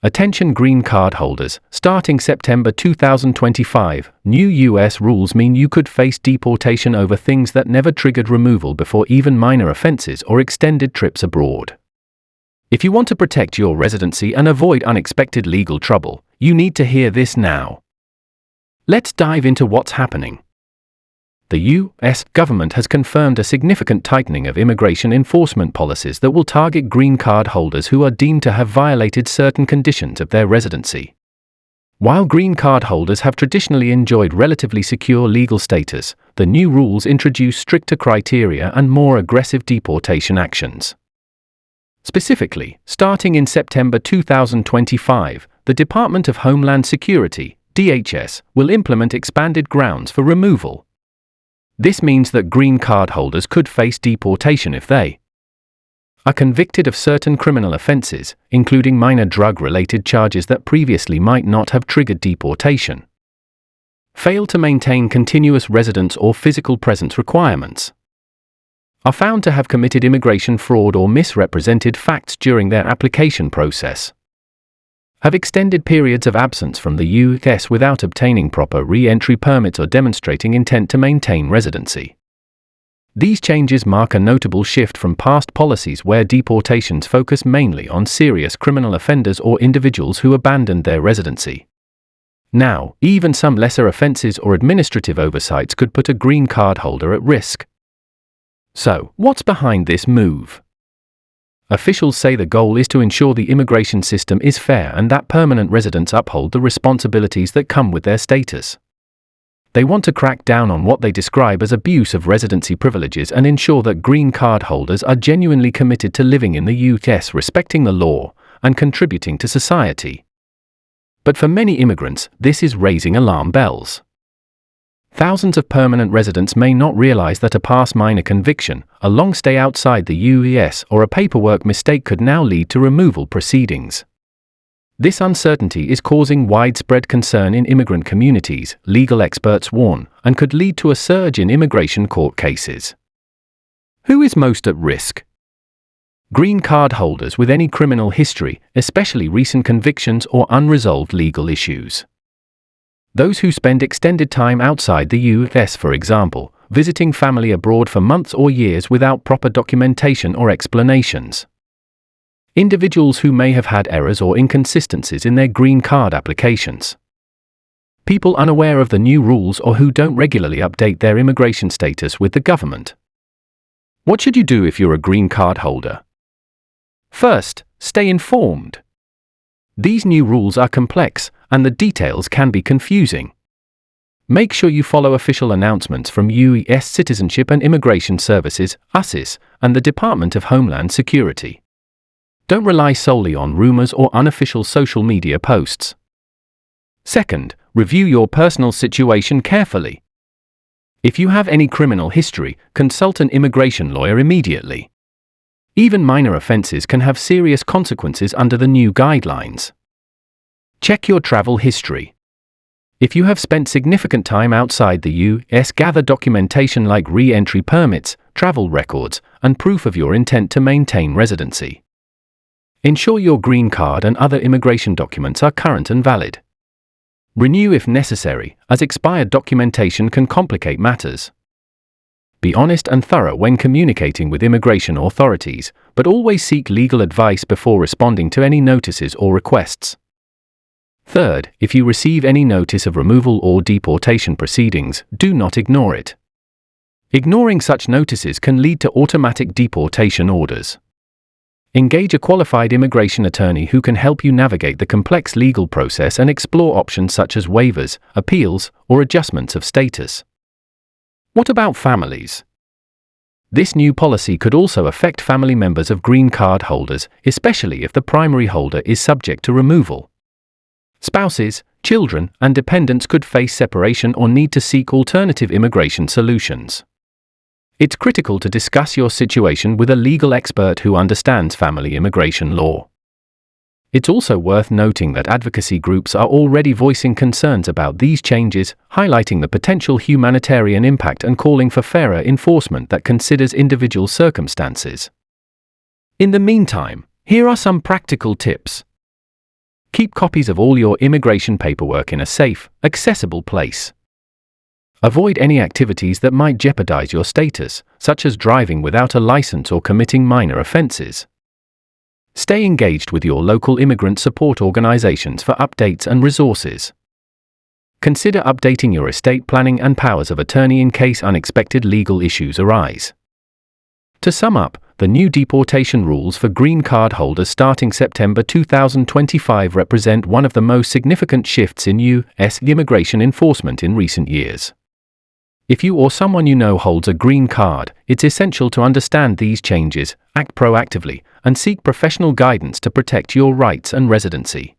Attention green card holders, starting September 2025, new US rules mean you could face deportation over things that never triggered removal before, even minor offenses or extended trips abroad. If you want to protect your residency and avoid unexpected legal trouble, you need to hear this now. Let's dive into what's happening. The U.S. government has confirmed a significant tightening of immigration enforcement policies that will target green card holders who are deemed to have violated certain conditions of their residency. While green card holders have traditionally enjoyed relatively secure legal status, the new rules introduce stricter criteria and more aggressive deportation actions. Specifically, starting in September 2025, the Department of Homeland Security, DHS, will implement expanded grounds for removal. This means that green card holders could face deportation if they are convicted of certain criminal offenses, including minor drug-related charges that previously might not have triggered deportation, fail to maintain continuous residence or physical presence requirements, are found to have committed immigration fraud or misrepresented facts during their application process, have extended periods of absence from the U.S. without obtaining proper re-entry permits or demonstrating intent to maintain residency. These changes mark a notable shift from past policies where deportations focus mainly on serious criminal offenders or individuals who abandoned their residency. Now, even some lesser offenses or administrative oversights could put a green card holder at risk. So, what's behind this move? Officials say the goal is to ensure the immigration system is fair and that permanent residents uphold the responsibilities that come with their status. They want to crack down on what they describe as abuse of residency privileges and ensure that green card holders are genuinely committed to living in the U.S., respecting the law, and contributing to society. But for many immigrants, this is raising alarm bells. Thousands of permanent residents may not realize that a past minor conviction, a long stay outside the U.S., or a paperwork mistake could now lead to removal proceedings. This uncertainty is causing widespread concern in immigrant communities, legal experts warn, and could lead to a surge in immigration court cases. Who is most at risk? Green card holders with any criminal history, especially recent convictions or unresolved legal issues. Those who spend extended time outside the U.S., for example, visiting family abroad for months or years without proper documentation or explanations. Individuals who may have had errors or inconsistencies in their green card applications. People unaware of the new rules or who don't regularly update their immigration status with the government. What should you do if you're a green card holder? First, stay informed. These new rules are complex, and the details can be confusing. Make sure you follow official announcements from U.S. Citizenship and Immigration Services, USCIS, and the Department of Homeland Security. Don't rely solely on rumors or unofficial social media posts. Second, review your personal situation carefully. If you have any criminal history, consult an immigration lawyer immediately. Even minor offenses can have serious consequences under the new guidelines. Check your travel history. If you have spent significant time outside the U.S., gather documentation like re-entry permits, travel records, and proof of your intent to maintain residency. Ensure your green card and other immigration documents are current and valid. Renew if necessary, as expired documentation can complicate matters. Be honest and thorough when communicating with immigration authorities, but always seek legal advice before responding to any notices or requests. Third, if you receive any notice of removal or deportation proceedings, do not ignore it. Ignoring such notices can lead to automatic deportation orders. Engage a qualified immigration attorney who can help you navigate the complex legal process and explore options such as waivers, appeals, or adjustments of status. What about families? This new policy could also affect family members of green card holders, especially if the primary holder is subject to removal. Spouses, children, and dependents could face separation or need to seek alternative immigration solutions. It's critical to discuss your situation with a legal expert who understands family immigration law. It's also worth noting that advocacy groups are already voicing concerns about these changes, highlighting the potential humanitarian impact and calling for fairer enforcement that considers individual circumstances. In the meantime, here are some practical tips. Keep copies of all your immigration paperwork in a safe, accessible place. Avoid any activities that might jeopardize your status, such as driving without a license or committing minor offenses. Stay engaged with your local immigrant support organizations for updates and resources. Consider updating your estate planning and powers of attorney in case unexpected legal issues arise. To sum up, the new deportation rules for green card holders starting September 2025 represent one of the most significant shifts in U.S. immigration enforcement in recent years. If you or someone you know holds a green card, it's essential to understand these changes, act proactively, and seek professional guidance to protect your rights and residency.